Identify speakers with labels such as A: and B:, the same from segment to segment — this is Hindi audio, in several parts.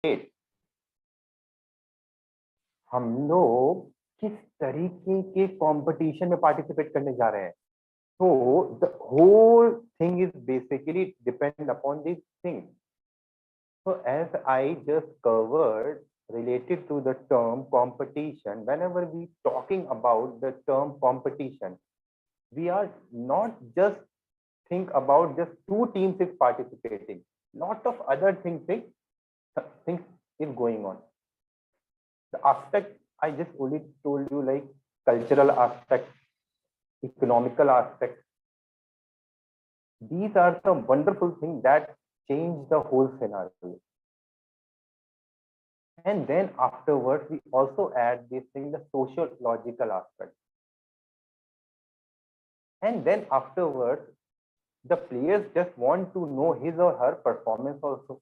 A: participate. हम लोग किस तरीके के कंपटीशन में पार्टिसिपेट करने जा रहे हैं. So the whole thing is basically depend upon these things. So as I just covered related to the term competition, whenever we talking about the term competition, we are not just think about just two teams is participating. Lot of other things is going on. The aspect I just only told you, like cultural aspect, economical aspect. These are the wonderful things that change the whole scenario. And then afterwards, we also add this thing, the sociological aspect. And then afterwards, the players just want to know his or her performance also,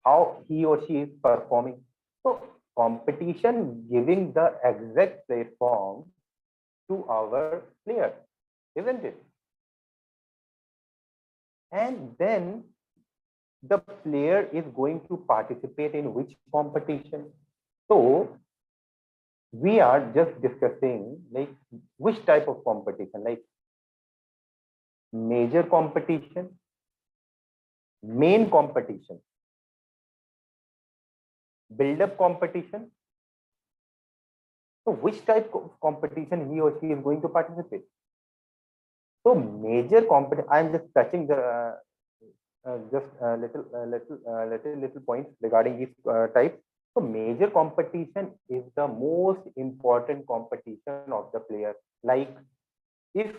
A: how he or she is performing. So competition giving the exact platform to our players, isn't it? And then the player is going to participate in which competition. So we are just discussing like which type of competition, like major competition, main competition, build-up competition. So which type of competition he or she is going to participate? So major competition, I'm just touching the little points regarding these types. So major competition is the most important competition of the player. Like if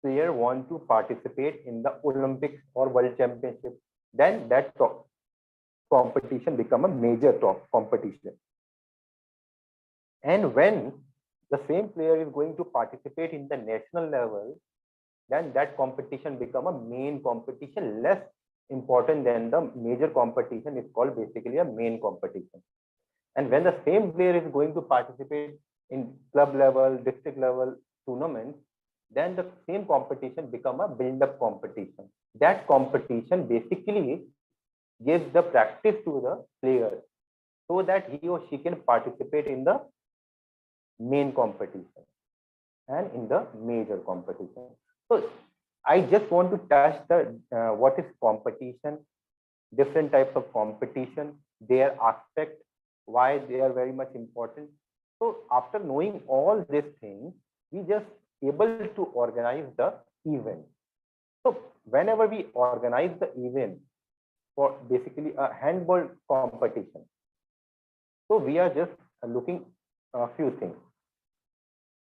A: player want to participate in the Olympics or World Championship, then that competition become a major competition. And when the same player is going to participate in the national level, then that competition become a main competition, less important than the major competition, is called basically a main competition. And when the same player is going to participate in club level, district level tournaments, then the same competition become a build-up competition. That competition basically gives the practice to the player so that he or she can participate in the main competition and in the major competition. So I just want to touch the what is competition, different types of competition, their aspect, why they are very much important. So after knowing all these things, we just able to organize the event. So whenever we organize the event for basically a handball competition, so we are just looking a few things.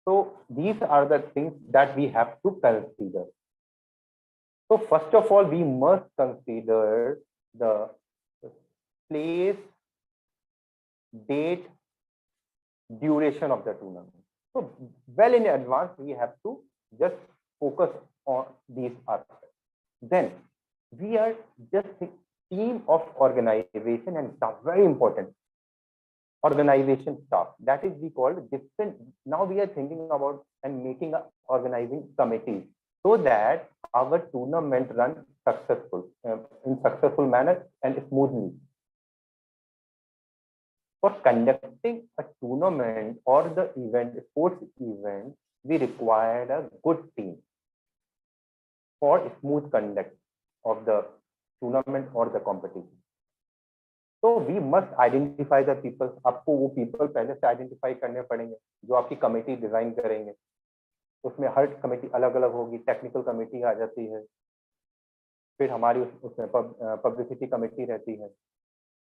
A: So these are the things that we have to consider. So first of all, we must consider the place, date, duration of the tournament. So well in advance, we have to just focus on these aspects. Then we are just a team of organization and staff, very important. Organization staff, that is we call different. Now we are thinking about and making a organizing committee so that our tournament runs successful in successful manner and smoothly. For conducting a tournament or the event, sports event, we require a good team for smooth conduct of the tournament or the competition. So we must identify the people. आपको वो people पहले से identify करने पड़ेंगे जो आपकी कमेटी डिजाइन करेंगे. उसमें हर कमेटी अलग अलग होगी. टेक्निकल कमेटी आ जाती है, फिर हमारी उसमें पब्लिसिटी कमेटी रहती है,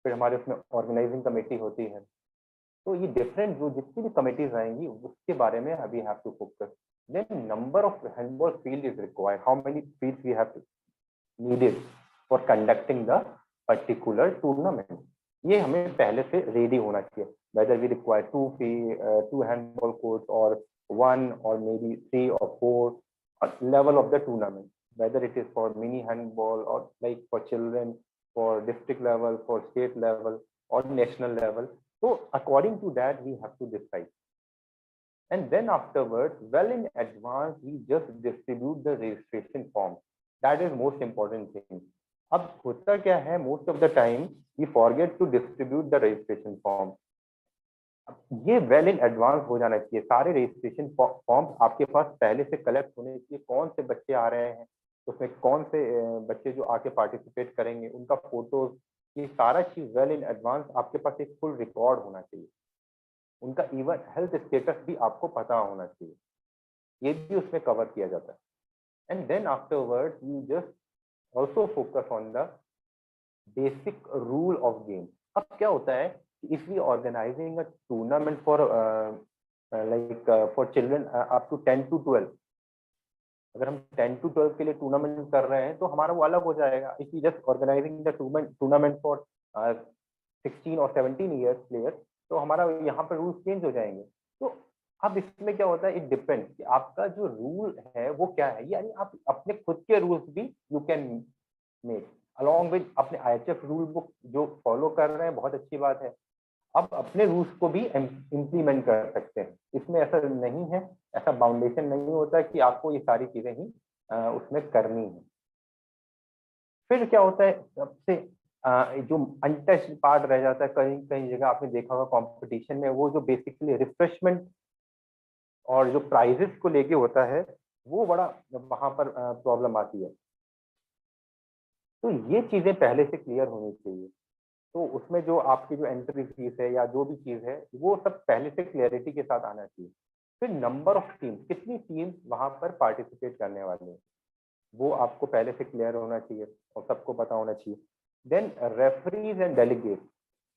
A: फिर हमारे उसमें ऑर्गेनाइजिंग कमेटी होती है. तो ये डिफरेंट जो जितनी भी कमेटीज आएंगी उसके बारे में अभी have to focus. Then number of handball field is required. How many fields we have needed for conducting the particular tournament. ये हमें पहले से रेडी होना चाहिए. Whether we require to handball courts और 1 or maybe 3 or 4 level of the tournament, whether it is for mini handball or like for children, for district level, for state level or national level. So according to that we have to decide, and then afterwards well in advance we just distribute the registration form. That is most important thing. अब होता क्या है, most of the time we forget to distribute the registration form. ये वेल इन एडवांस हो जाना चाहिए, सारे रजिस्ट्रेशन फॉर्म आपके पास पहले से कलेक्ट होने चाहिए, कौन से बच्चे आ रहे हैं, उसमें कौन से बच्चे जो आके पार्टिसिपेट करेंगे, उनका फोटोज, ये सारा चीज वेल इन एडवांस आपके पास एक फुल रिकॉर्ड होना चाहिए। उनका इवन हेल्थ स्टेटस भी आपको पता होना चाहिए, ये भी उसमें कवर किया जाता है। And then afterward you just also focus on the basic rule of game. अब क्या होता है, if we organizing a tournament for for children up to 10 to 12, अगर हम 10 to 12 के लिए टूर्नामेंट कर रहे हैं तो हमारा वो अलग हो जाएगा। If you just organising the tournament for 16 और 17 ईयर्स प्लेयर्स, तो हमारा यहाँ पर रूल्स चेंज हो जाएंगे। तो अब इसमें क्या होता है, इट डिपेंड कि आपका जो रूल है वो क्या है, यानी आप अपने खुद के रूल्स भी you can make along with अपने IHF रूल बुक जो फॉलो कर रहे हैं, बहुत अच्छी बात है। अब अपने रूल्स को भी इम्प्लीमेंट कर सकते हैं, इसमें ऐसा नहीं है, ऐसा बाउंडेशन नहीं होता कि आपको ये सारी चीजें ही उसमें करनी है। फिर क्या होता है, सबसे जो अनटच्ड पार्ट रह जाता है, कहीं कहीं जगह आपने देखा होगा कंपटीशन में, वो जो बेसिकली रिफ्रेशमेंट और जो प्राइजेस को लेके होता है, वो बड़ा वहां पर प्रॉब्लम आती है। तो ये चीजें पहले से क्लियर होनी चाहिए। तो उसमें जो आपकी जो एंट्री फीस है या जो भी चीज है, वो सब पहले से क्लियरिटी के साथ आना चाहिए। फिर नंबर ऑफ टीम, कितनी टीम वहां पर पार्टिसिपेट करने वाली है, वो आपको पहले से क्लियर होना चाहिए और सबको पता होना चाहिए। देन रेफरीज एंड डेलीगेट,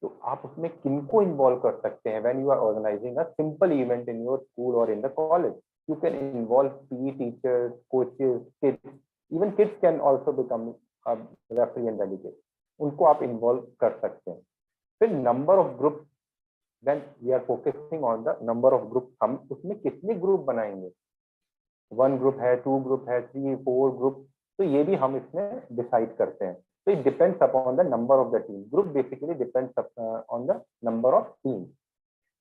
A: तो आप उसमें किनको इन्वॉल्व कर सकते हैं। When you are organizing a simple event in your school or in the college, you can involve PE teachers, coaches, kids, even kids can also become referee and delegate, उनको आप इन्वॉल्व कर सकते हैं। फिर number of group, then we are focusing on the number of group, हम उसमें कितने ग्रुप बनाएंगे, 1 ग्रुप है, 2 ग्रुप है, 3 4 ग्रुप, तो ये भी हम इसमें डिसाइड करते हैं। तो it depends upon the number of the team, group basically depends on the number of team.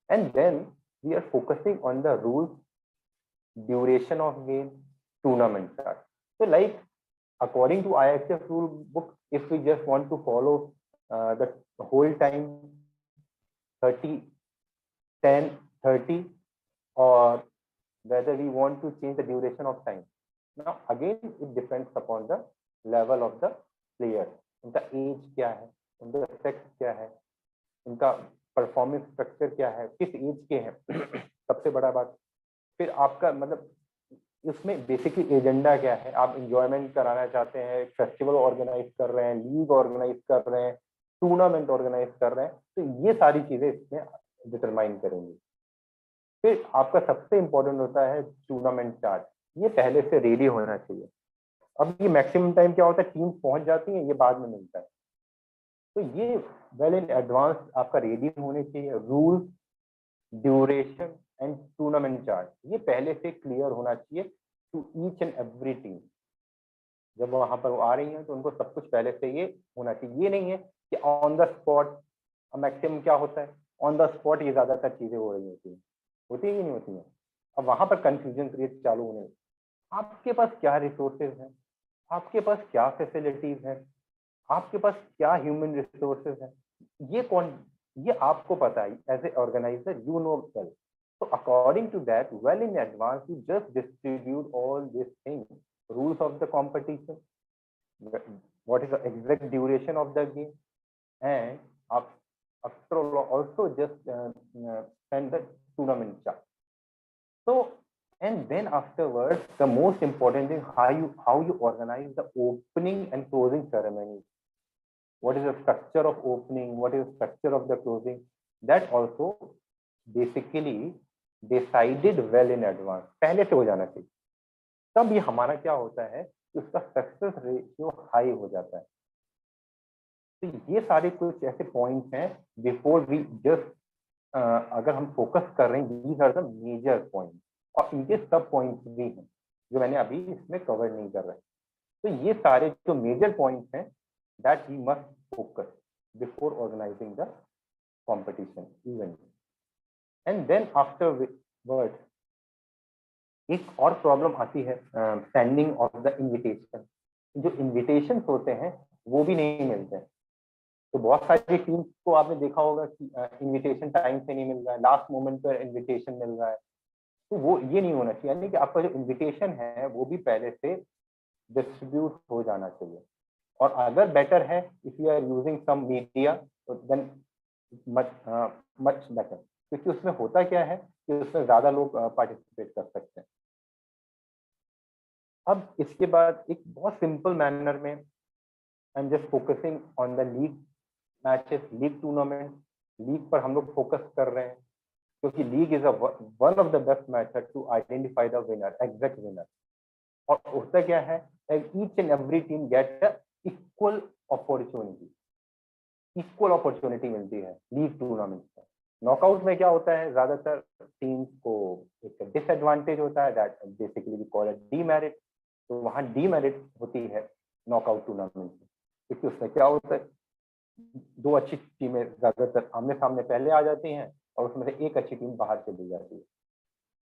A: And then we are focusing on the rules, duration of game, tournament start. So like according to IHF rule book, if we just want to follow the whole time 30 10 30, or whether we want to change the duration of time, now again it depends upon the level of the player, उनका एज क्या है, उनका सेक्स क्या है, उनका परफॉर्मेंस स्ट्रक्चर क्या है, किस एज के हैं सबसे बड़ा बात। फिर आपका मतलब इसमें बेसिकली एजेंडा क्या है, आप इंजॉयमेंट कराना चाहते हैं, फेस्टिवल ऑर्गेनाइज कर रहे हैं, लीग ऑर्गेनाइज कर रहे हैं, टूर्नामेंट ऑर्गेनाइज कर रहे हैं, तो ये सारी चीजें इसमें डिटरमाइन करेंगी। फिर आपका सबसे इंपॉर्टेंट होता है टूर्नामेंट चार्ट, ये पहले से रेडी होना चाहिए। अब ये मैक्सिमम टाइम क्या होता है, टीम पहुंच जाती है, ये बाद में मिलता है, तो ये वेल इन एडवांस आपका रेडी होने चाहिए। Rules, duration and tournament chart, ये पहले से क्लियर होना चाहिए to each and every team. जब वहां पर वो आ रही है तो उनको सब कुछ पहले से ये होना चाहिए। ये नहीं है कि ऑन द स्पॉट, मैक्सिमम क्या होता है ऑन द स्पॉट ये ज्यादातर चीजें हो रही होती है कि नहीं होती है। अब वहां पर कंफ्यूजन क्रिएट चालू होने, आपके पास क्या रिसोर्सेज है, आपके पास क्या फैसिलिटीज है, आपके पास क्या ह्यूमन रिसोर्सेज है, ये आपको पता है। As a organiser you know well, so according to that, well in advance you just distribute all these things, rules of the competition, what is the exact duration of the game, and after all also just send the tournament chart. So and then afterwards the most important thing, how you organize the opening and closing ceremonies. What is the structure of opening, what is the structure of the closing, that also basically decided well in advance, पहले से हो जाना चाहिए। तब ये हमारा क्या होता है कि उसका सक्सेस रेशियो हाई हो जाता है। तो ये सारे कुछ ऐसे पॉइंट्स हैं बिफोर वी जस्ट, अगर हम फोकस कर रहे हैं, these are the major point, और इनके सब पॉइंट्स भी हैं जो मैंने अभी इसमें कवर नहीं कर रहा है। तो ये सारे जो मेजर पॉइंट्स हैं that we must focus before organising the competition event. And then afterward एक और प्रॉब्लम आती है, सेंडिंग ऑफ द इनविटेशन। जो इनविटेशन होते हैं वो भी नहीं मिलते हैं। तो बहुत सारी टीम्स को आपने देखा होगा कि इनविटेशन टाइम से नहीं मिल रहा है, लास्ट मोमेंट पर इनविटेशन मिल रहा है। तो वो ये नहीं होना चाहिए, यानी कि आपका जो इनविटेशन है वो भी पहले से डिस्ट्रीब्यूट हो जाना चाहिए। और अगर बेटर है if you are using some media, तो देन मच बेटर, क्योंकि उसमें होता क्या है कि उसमें ज्यादा लोग पार्टिसिपेट कर सकते हैं। अब इसके बाद एक बहुत सिंपल मैनर में I am just focusing on the league matches, league tournament. League पर हम लोग फोकस कर रहे हैं, क्योंकि league is one of the best method to identify the winner, exact winner. और होता क्या है, each and every team get equal opportunity, equal opportunity मिलती है लीग टूर्नामेंट में। नॉकआउट में क्या होता है, ज्यादातर टीम्स को एक डिसएडवांटेज होता है, that basically we call it demerit. तो वहां डीमेरिट होती है नॉकआउट टूर्नामेंट में, क्योंकि उसमें क्या होता है, दो अच्छी टीमें ज्यादातर आमने सामने पहले आ जाती हैं और उसमें से एक अच्छी टीम बाहर चली जाती है।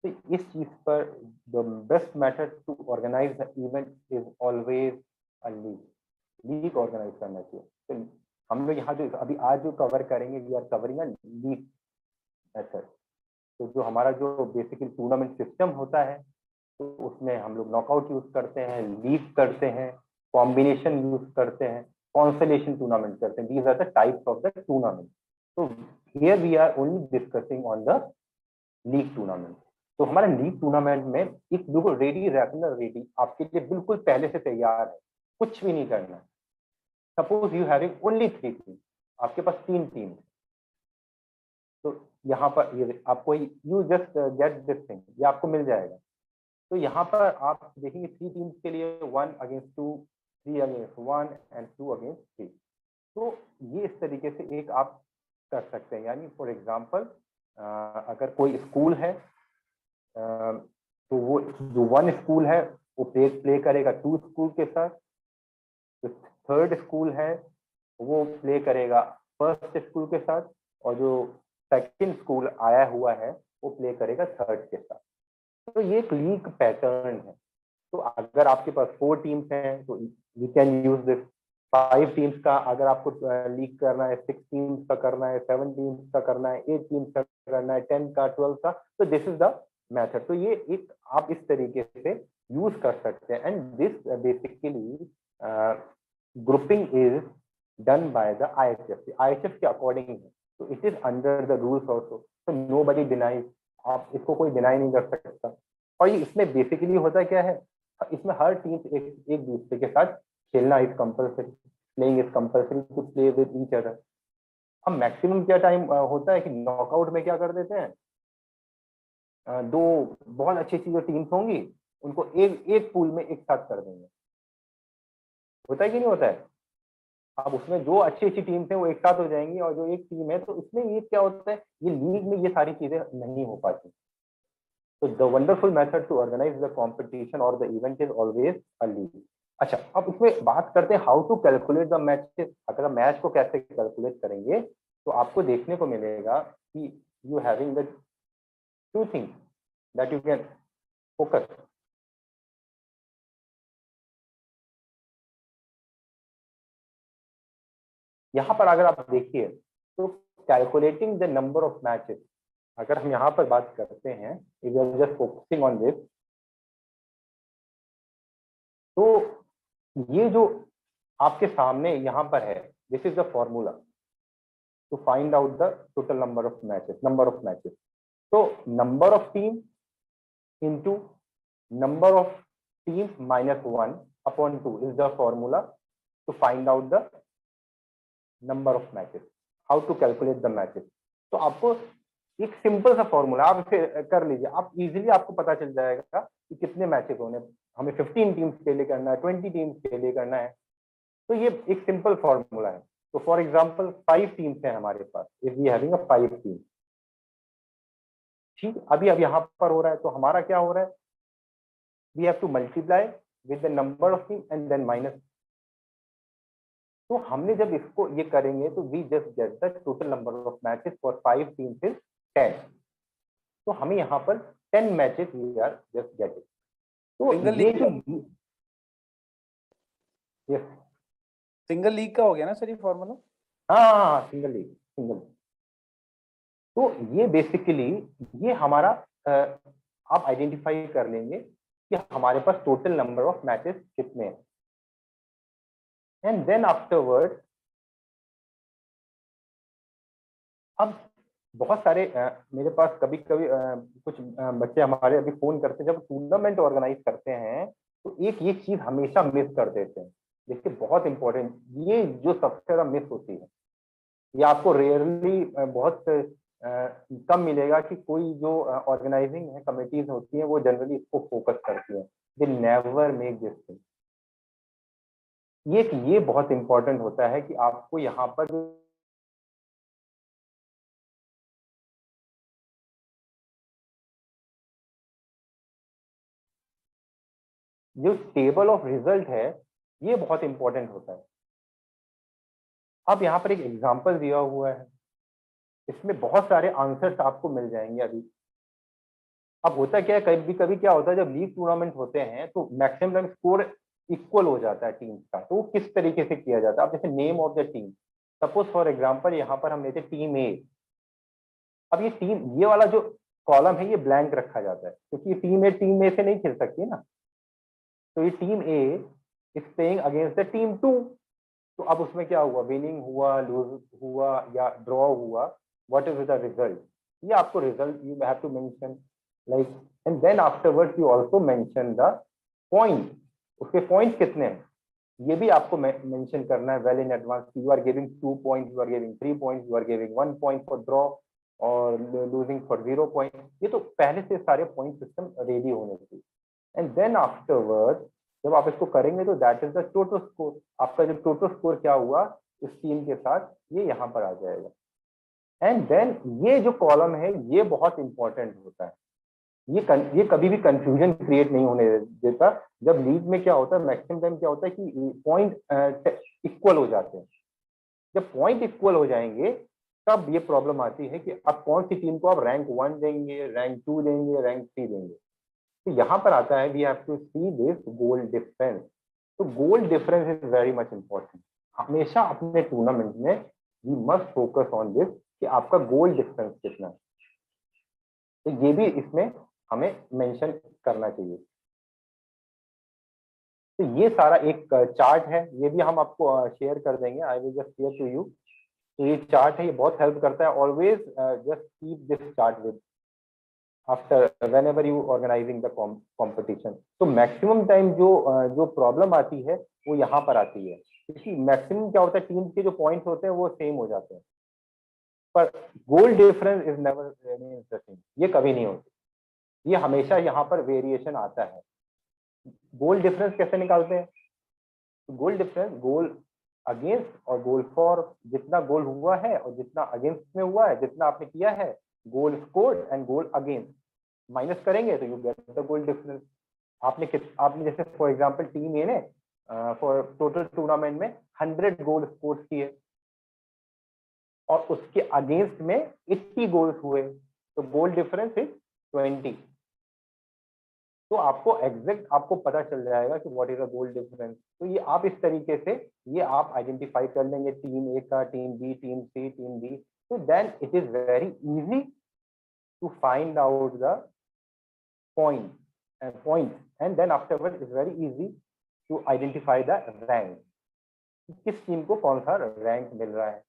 A: तो इस चीज पर the best method to organise the event is always a league, league organise करना चाहिए। तो हम लोग यहाँ जो अभी आज जो कवर करेंगे, we are covering a league method. तो जो हमारा जो बेसिकली टूर्नामेंट सिस्टम होता है, तो उसमें हम लोग नॉकआउट यूज करते हैं, लीग करते हैं, कॉम्बिनेशन यूज करते हैं, कॉन्सोलेशन टूर्नामेंट करते हैं। These are the types of the tournament. तो here we are only discussing on the league tournament. तो हमारा लीग टूर्नामेंट में एक बिल्कुल रेडी, रेगुलर रेडी आपके लिए बिल्कुल पहले से तैयार है, कुछ भी नहीं करना। Suppose you having only 3 team, आपके पास 3 टीम, तो यहाँ पर ये आपको you just get this thing, ये आपको मिल जाएगा। तो यहाँ पर आप देखेंगे 3 टीम्स के लिए 1 अगेंस्ट 2, 3 अगेंस्ट 1 एंड 2 अगेंस्ट 3। तो ये इस तरीके से एक आप कर सकते हैं। यानी फॉर एग्जांपल अगर कोई स्कूल है, तो वो जो 1 स्कूल है वो प्ले करेगा 2 स्कूल के साथ, जो 3rd स्कूल है वो प्ले करेगा 1st स्कूल के साथ, और जो 2nd स्कूल आया हुआ है वो प्ले करेगा 3rd के साथ। तो ये एक लीग पैटर्न है। तो अगर आपके पास 4 टीम्स हैं तो you can use this. 5 teams का अगर आपको लीग करना है, 6 टीम्स का करना है, 7 टीम्स का करना है, 8 टीम्स का करना है, 10 का, 12 का, तो दिस इज द मेथड। तो ये एक आप इस तरीके से यूज कर सकते हैं। And this basically grouping is done by the IHF। IHF के अकॉर्डिंग है, तो it is under the rules also, तो नोबडी डिनाइज, आप इसको कोई डिनाई नहीं कर सकता। और ये इसमें बेसिकली होता क्या है, इसमें हर टीम एक दूसरे के साथ खेलना is compulsory, playing is compulsory to play with each other. अब मैक्सिमम क्या टाइम होता है कि नॉकआउट में क्या कर देते हैं, दो बहुत अच्छी अच्छी जो टीम्स होंगी उनको एक एक पूल में एक साथ कर देंगे। होता है कि नहीं होता है। अब उसमें जो अच्छी अच्छी टीम्स हैं वो एक साथ हो जाएंगी, और जो एक टीम है, तो इसमें ये क्या होता है, ये लीग में ये सारी चीजें नहीं हो पाती। So the wonderful method to organize the competition or the event is always a league. अच्छा, अब इसमें बात करते हैं how to calculate the matches. अगर मैच को कैसे कैलकुलेट करेंगे, तो आपको देखने को मिलेगा कि you having the 2 things that you can focus. यहाँ पर अगर आप देखिए तो calculating the number of matches, अगर हम यहाँ पर बात करते हैं, if you are just focusing on this, तो ये जो आपके सामने यहाँ पर है, this is the formula to find out the total number of matches. So number of teams into number of teams minus 1 upon 2 is the formula to find out the number of matches. How to calculate the matches? तो आपको एक सिंपल सा फॉर्मूला आप इसे कर लीजिए, आप इजीली आपको पता चल जाएगा कि कितने मैचेस होने, हमें 15 टीम्स के लिए करना है, 20 टीम्स के लिए करना है। तो ये एक सिंपल फॉर्मूला है। तो फॉर एग्जांपल 5 टीम्स हैं हमारे पास, if we having a 5 team, ठीक। अभी अब यहाँ पर हो रहा है, तो हमारा क्या हो रहा है, we have to multiply with the number of team and then minus. तो हमने जब इसको ये करेंगे तो we just get the total number of matches for 5 teams is 10। तो हमें यहाँ पर 10 matches we are just getting. तो ये जो, यस
B: सिंगल लीग का हो गया ना सर ये फॉर्मूला?
A: हाँ, सिंगल लीग, सिंगल। तो ये बेसिकली ये हमारा आप आइडेंटिफाई कर लेंगे कि हमारे पास टोटल नंबर ऑफ मैचेस कितने हैं, एंड देन आफ्टरवर्ड अब बहुत सारे मेरे पास कभी कभी कुछ बच्चे हमारे अभी फोन करते हैं, जब टूर्नामेंट ऑर्गेनाइज करते हैं तो एक ये चीज हमेशा मिस कर देते हैं। देखिए बहुत इंपॉर्टेंट, ये जो सबसे ज्यादा मिस होती है, ये आपको रेयरली बहुत कम मिलेगा कि कोई जो ऑर्गेनाइजिंग है कमिटीज होती हैं वो जनरली इसको फोकस करती हैं। They never make this thing. ये बहुत इंपॉर्टेंट होता है कि आपको यहाँ पर जो टेबल ऑफ रिजल्ट है ये बहुत इंपॉर्टेंट होता है। अब यहाँ पर एक एग्जांपल दिया हुआ है, इसमें बहुत सारे आंसर्स आपको मिल जाएंगे अभी। अब होता क्या है, कभी कभी क्या होता है, जब लीग टूर्नामेंट होते हैं तो मैक्सिमम स्कोर इक्वल हो जाता है टीम्स का। तो वो किस तरीके से किया जाता है, अब जैसे name of the team, suppose for example यहाँ पर हम लेते टीम ए। अब ये टीम, ये वाला जो कॉलम है ये ब्लैंक रखा जाता है क्योंकि टीम ए से नहीं खेल सकती ना। तो ये team A is playing against the team 2। तो अब उसमें क्या हुआ, विनिंग हुआ, लूज हुआ या ड्रॉ हुआ, व्हाट इज द रिजल्ट, ये आपको result you have to mention like, and then afterwards you also mention the point, उसके पॉइंट कितने हैं ये भी आपको मेंशन करना है well in advance. You are giving 2 point, you are giving 3 point, you are giving 1 point for draw और लूजिंग फॉर 0 पॉइंट। ये तो पहले से सारे पॉइंट सिस्टम रेडी होने चाहिए। एंड देन आफ्टरवर्ड जब आप इसको करेंगे तो that is the total score. आपका जो टोटल स्कोर क्या हुआ इस टीम के साथ, ये यहाँ पर आ जाएगा। एंड देन ये जो कॉलम है ये बहुत इंपॉर्टेंट होता है, ये कभी भी कंफ्यूजन क्रिएट नहीं होने देता। जब लीग में क्या होता है, मैक्सिमम टाइम क्या होता है कि पॉइंट इक्वल हो जाते हैं। जब पॉइंट इक्वल हो जाएंगे तब ये प्रॉब्लम आती है कि अब कौन सी टीम को आप रैंक 1 देंगे, रैंक 2 देंगे, रैंक 3 देंगे। तो यहाँ पर आता है we have to see this goal difference. तो goal difference is very much important. हमेशा अपने टूर्नामेंट में we must focus on this कि आपका गोल डिफरेंस कितना है। तो ये भी इसमें हमें मेंशन करना चाहिए। तो ये सारा एक चार्ट है, ये भी हम आपको शेयर कर देंगे, I will just share to you. तो ये चार्ट है, ये बहुत हेल्प करता है। Always just keep this chart with after whenever you organising the competition. तो मैक्सिमम टाइम जो प्रॉब्लम आती है वो यहाँ पर आती है, क्योंकि मैक्सिमम क्या होता है टीम के जो पॉइंट्स होते हैं वो सेम हो जाते हैं, पर गोल difference is never the same, ये कभी नहीं होती, ये हमेशा यहाँ पर वेरिएशन आता है। गोल डिफरेंस कैसे निकालते हैं, गोल डिफरेंस गोल अगेंस्ट और गोल फॉर, जितना गोल हुआ है और जितना अगेंस्ट में हुआ है, जितना आपने किया है, goal scored and goal against, minus करेंगे तो you get the goal difference. आपने जैसे फॉर एग्जांपल टीम ए ने फॉर टोटल टूर्नामेंट में 100 गोल स्कोर किए और उसके अगेंस्ट में 80 गोल्स हुए, तो गोल डिफरेंस इज 20। तो आपको एग्जैक्ट आपको पता चल जाएगा कि what is a goal difference. तो ये आप इस तरीके से ये आप आइडेंटिफाई कर लेंगे, टीम ए का, team B, team C, team D. तो then it is very easy to find out the point and then afterward it's very easy to identify the rank, किस टीम को कौन सा रैंक मिल रहा है।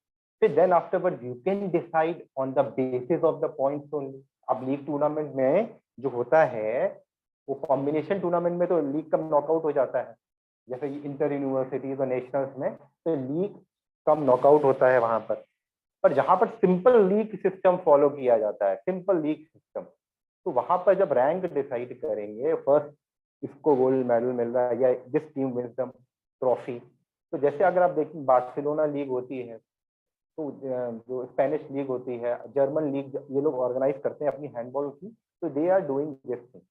A: फिर then afterward you can decide on the basis of the points only. अब लीग टूर्नामेंट में जो होता है वो कॉम्बिनेशन टूर्नामेंट में तो लीग कम नॉकआउट हो जाता है, जैसे इंटर यूनिवर्सिटीज और नेशनल्स में तो लीग कम नॉकआउट होता है वहां पर जहां पर सिंपल लीग सिस्टम फॉलो किया जाता है, सिंपल लीग सिस्टम, तो वहां पर जब रैंक डिसाइड करेंगे, फर्स्ट इसको गोल्ड मेडल मिल रहा है या this team wins the trophy. तो जैसे अगर आप देखें बार्सिलोना लीग होती है, तो जो स्पेनिश लीग होती है, जर्मन लीग, ये लोग ऑर्गेनाइज करते हैं अपनी हैंडबॉल की, तो they are doing this thing.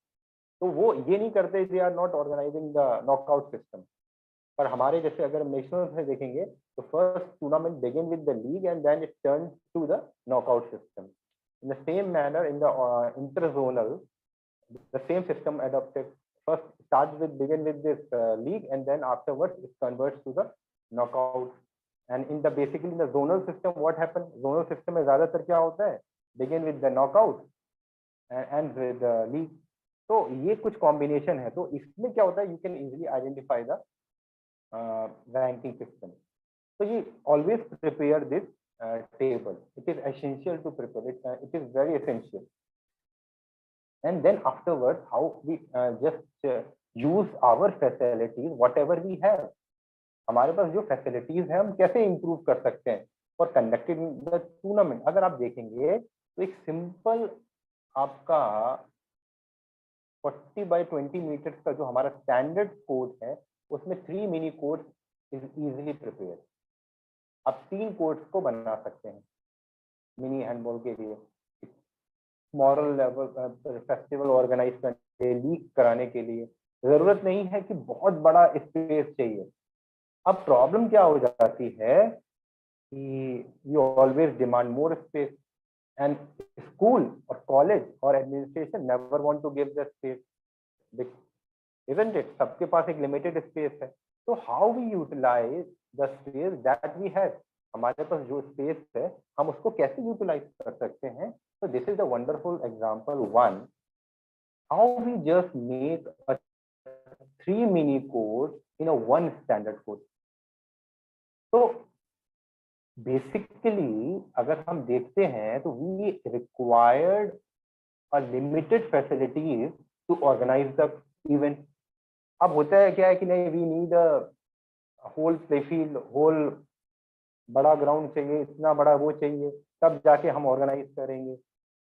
A: तो वो ये नहीं करते, they are not organising the knockout system. पर हमारे जैसे अगर नेशनल में देखेंगे तो first tournament begin with the league and then it turn to the knockout system. In the same manner, in the interzonal, the same system adopted. First, begin with this league, and then afterwards, it converts to the knockout. And in the basically in the zonal system, what happens? Zonal system में ज्यादातर क्या होता है? Begin with the knockout and with the league. तो ये कुछ कॉम्बिनेशन है. तो इसमें क्या होता है? You can easily identify the ranking system. So you always prepare this table. It is essential to prepare it. It is very essential. And then afterwards, how we just use our facilities, whatever we have. हमारे पास जो फैसिलिटीज है हम कैसे इंप्रूव कर सकते हैं फॉर कंडक्टिंग द टूर्नामेंट. अगर आप देखेंगे तो एक सिंपल आपका 40x20 मीटर्स का जो हमारा स्टैंडर्ड कोर्ट है उसमें 3 mini court is easily prepare. आप 3 कोर्ट्स को बना सकते हैं मिनी हैंडबॉल के लिए. मॉरल लेवल फेस्टिवल ऑर्गेनाइज करने, लीग कराने के लिए जरूरत नहीं है कि बहुत बड़ा स्पेस चाहिए. अब प्रॉब्लम क्या हो जाती है कि you always demand more space and school और कॉलेज और administration never want to give the space, isn't it. सबके पास एक लिमिटेड स्पेस है. तो how we utilise the space that we have. हमारे पास जो स्पेस है हम उसको कैसे यूटिलाइज कर सकते हैं. So this is the wonderful example one, how we just make a 3 mini course in a 1 standard course. So basically अगर हम देखते हैं तो we required a limited facilities to organize the event. अब होता है क्या है कि नहीं, we need a whole play field, whole बड़ा ग्राउंड चाहिए, इतना बड़ा वो चाहिए, तब जाके हम ऑर्गेनाइज करेंगे.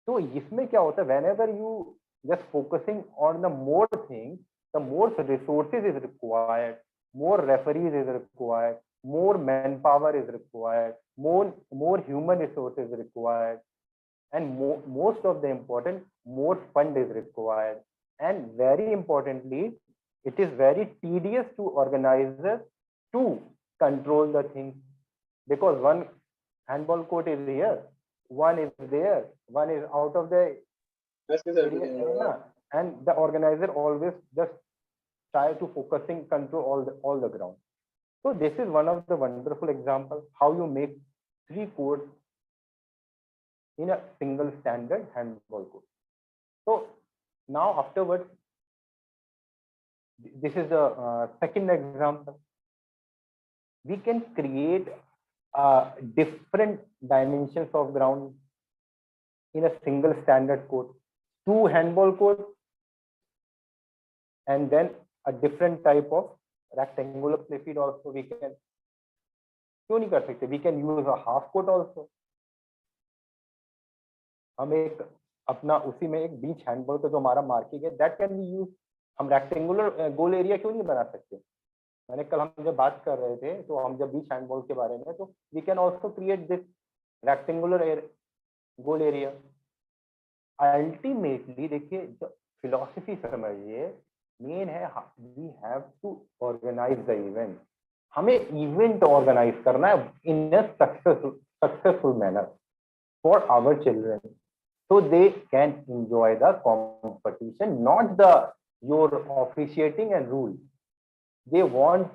A: तो इसमें क्या होता है, whenever you just focusing on the more things, the more resources is required, more referees is required, more manpower is required, more human resources required, and most of the important, more fund is required. And very importantly, it is very tedious to organizers to control the things, because one handball court is here, one is there, one is out of the area, and the organizer always just try to focusing control all the ground. So this is one of the wonderful example how you make 3 courts in a single standard handball court. So now afterwards, this is the second example. We can create different dimensions of ground in a single standard court. 2 handball courts and then a different type of rectangular play field also we can. क्यों नहीं कर सकते? We can use a half court also. हम एक अपना उसी में एक बीच हैंडबॉल का जो हमारा मार्किंग है that can be used. हम रेक्टेंगुलर गोल एरिया क्यों नहीं बना सकते? मैंने कल हम जब बात कर रहे थे तो हम जब बीच हैंडबॉल के बारे में, तो we can also create this rectangular goal area. Ultimately देखिए, जो फिलॉसफी समझिए, मेन है we have to organise the event. हमें इवेंट ऑर्गेनाइज करना है in a successful manner for our children, so they can enjoy the competition, not the your officiating and rule. They want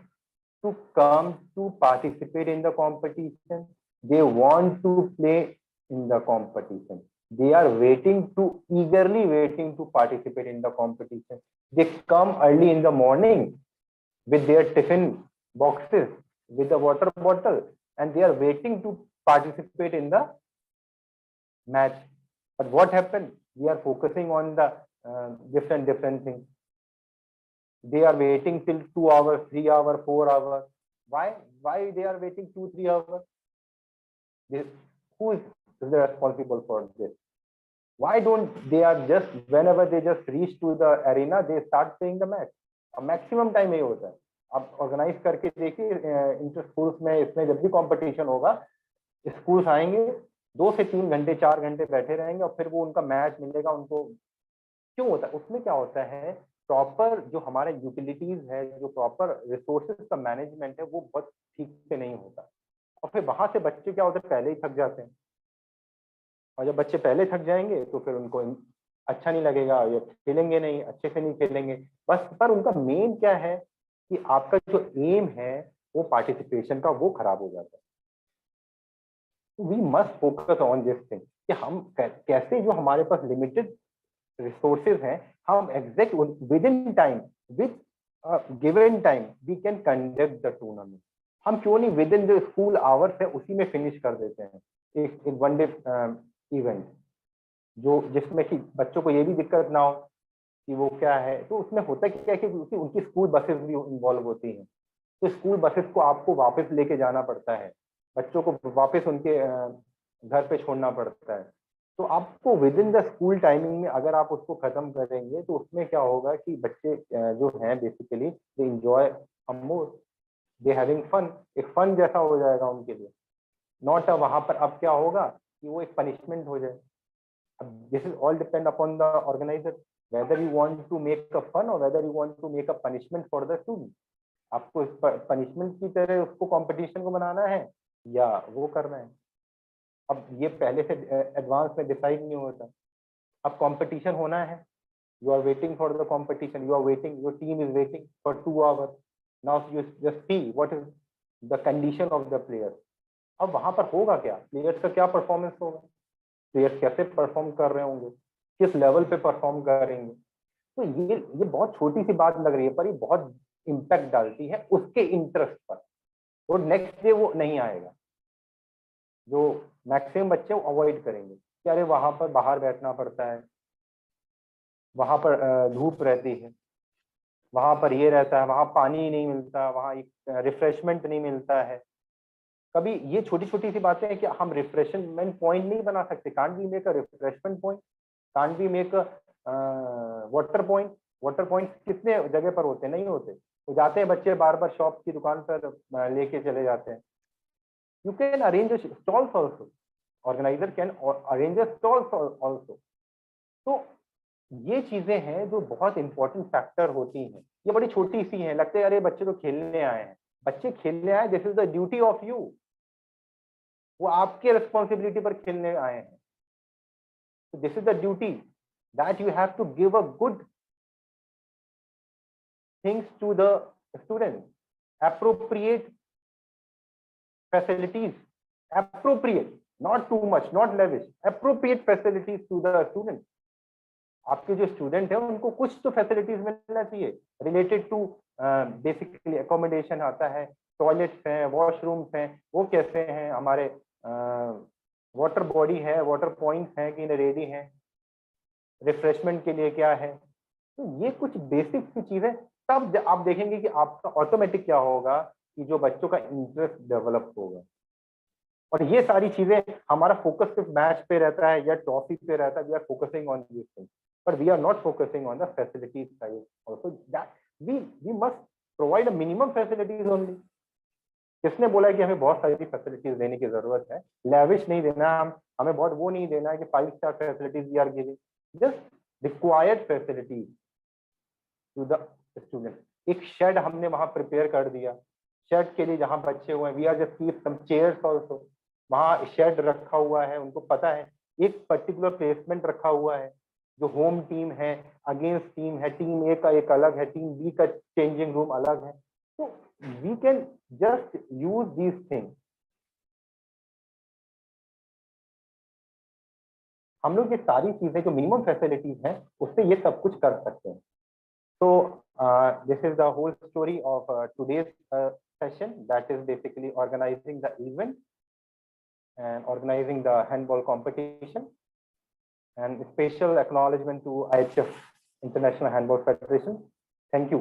A: to come to participate in the competition. They want to play in the competition. They are eagerly waiting to participate in the competition. They come early in the morning with their tiffin boxes, with the water bottle, and they are waiting to participate in the match. But what happened? We are focusing on the different things. They are waiting till 2 hours, 3 hours, 4 hours. Why they are waiting 2-3 hours? Who is responsible for this? Why don't they are just, whenever they just reach to the arena, they start playing the match? Maximum time यही होता है. आप ऑर्गेनाइज करके देखिए इंटर स्कूल्स में, इसमें जब भी कंपटीशन होगा, स्कूल्स आएंगे 2 से 3 घंटे 4 घंटे बैठे रहेंगे और फिर वो उनका मैच मिलेगा उनको. क्यों होता है? उसमें क्या होता है, प्रॉपर जो हमारे यूटिलिटीज है, जो प्रॉपर रिसोर्सेज का मैनेजमेंट है, वो बहुत ठीक से नहीं होता. और फिर वहां से बच्चे क्या होता है, पहले ही थक जाते हैं. और जब बच्चे पहले थक जाएंगे तो फिर उनको अच्छा नहीं लगेगा, या खेलेंगे नहीं, अच्छे से नहीं खेलेंगे बस. पर उनका मेन क्या है कि आपका जो एम है वो पार्टिसिपेशन का वो खराब हो जाता है। We must focus on this thing कि हम कैसे जो हमारे पास लिमिटेड रिसोर्सेज हैं, हम exact within time, with given time we can conduct the tournament. हम क्यों नहीं विद इन जो स्कूल आवर्स है उसी में फिनिश कर देते हैं एक वन डे इवेंट, जो जिसमें कि बच्चों को ये भी दिक्कत ना हो कि वो क्या है। तो उसमें होता क्या है कि उनकी स्कूल बसेस भी इन्वॉल्व होती हैं, तो स्कूल बसेस को आपको वापस लेके जाना पड़ता है, बच्चों को वापस उनके घर पे छोड़ना पड़ता है। तो आपको with in the school timing में अगर आप उसको खत्म करेंगे तो उसमें क्या होगा कि बच्चे जो हैं basically they enjoy more, they having fun, एक फन जैसा हो जाएगा उनके लिए, नॉट वहां पर अब क्या होगा कि वो एक पनिशमेंट हो जाए। अब this is all depend upon the organiser, whether you want to make a fun or whether you want to make a punishment for the student। आपको इस पनिशमेंट की तरह उसको कंपटीशन को बनाना है या वो करना है। अब ये पहले से एडवांस में डिसाइड नहीं होता। अब कंपटीशन होना है, you are waiting for the competition, you are waiting, your team is waiting for 2 hours, now you just see what is the condition of the player. अब वहां पर होगा क्या, प्लेयर्स का क्या परफॉर्मेंस होगा, प्लेयर्स कैसे परफॉर्म कर रहे होंगे, किस लेवल पे परफॉर्म करेंगे। तो ये बहुत छोटी सी बात लग रही है पर ये बहुत इम्पैक्ट डालती है उसके इंटरेस्ट पर, और नेक्स्ट डे वो नहीं आएगा। जो मैक्सिमम बच्चे वो अवॉइड करेंगे कि अरे वहां पर बाहर बैठना पड़ता है, वहां पर धूप रहती है, वहां पर ये रहता है, वहां पानी नहीं मिलता, वहां एक रिफ्रेशमेंट नहीं मिलता है। कभी ये छोटी छोटी सी बातें हैं कि हम रिफ्रेशमेंट पॉइंट नहीं बना सकते, can't we make a refreshment point, can't we make water point. Water point कितने जगह पर होते हैं, नहीं होते, वो जाते हैं बच्चे बार बार शॉप की दुकान पर लेके चले जाते हैं। You can arrange stalls also, organiser can arrange stalls also. तो ये चीजें हैं जो बहुत इंपॉर्टेंट फैक्टर होती हैं। ये बड़ी छोटी सी हैं, लगते हैं अरे बच्चे तो खेलने आए हैं, बच्चे खेलने आए, this is the duty of you, वो आपके रिस्पॉन्सिबिलिटी पर खेलने आए हैं। This is the duty that you have to give a good things to the students, appropriate facilities, appropriate, not too much, not lavish, appropriate facilities to the students। आपके जो स्टूडेंट है उनको कुछ तो फैसिलिटीज मिलना चाहिए रिलेटेड टू बेसिकली अकोमोडेशन आता है, टॉयलेट्स हैं, वॉशरूम्स हैं, वो कैसे हैं, हमारे वाटर बॉडी है, वाटर पॉइंट्स हैं कि रेडी हैं, रिफ्रेशमेंट के लिए क्या है। तो ये कुछ बेसिक सी चीजें, तब आप देखेंगे कि आपका ऑटोमेटिक क्या होगा कि जो बच्चों का इंटरेस्ट डेवलप होगा। और ये सारी चीजें, हमारा फोकस सिर्फ मैच पे रहता है या ट्रॉफी पे रहता है, we are focusing on this thing but we are not focusing on the facilities side also, that we must provide a minimum facilities only. किसने बोला है कि हमें बहुत सारी फैसिलिटीज देने की जरूरत है, लैविश नहीं देना, हमें बहुत वो नहीं देना है कि 5 star facilities we are giving, just required facilities to the student. एक शेड हमने वहां प्रिपेयर कर दिया, शेड के लिए जहां बच्चे हुए हैं, we are just keep some chairs also, वहां शेड रखा हुआ है, उनको पता है एक पर्टिकुलर प्लेसमेंट रखा हुआ है, जो होम टीम है अगेंस्ट टीम है, टीम ए का एक अलग है, टीम बी का चेंजिंग रूम अलग है। तो we can just use these things. हम लोग ये सारी चीजें जो मिनिमम फैसिलिटीज हैं उससे ये सब कुछ कर सकते हैं। So this is the whole story of today's session, that is basically organizing the event and organizing the handball competition, and special acknowledgement to IHF International Handball Federation. Thank you.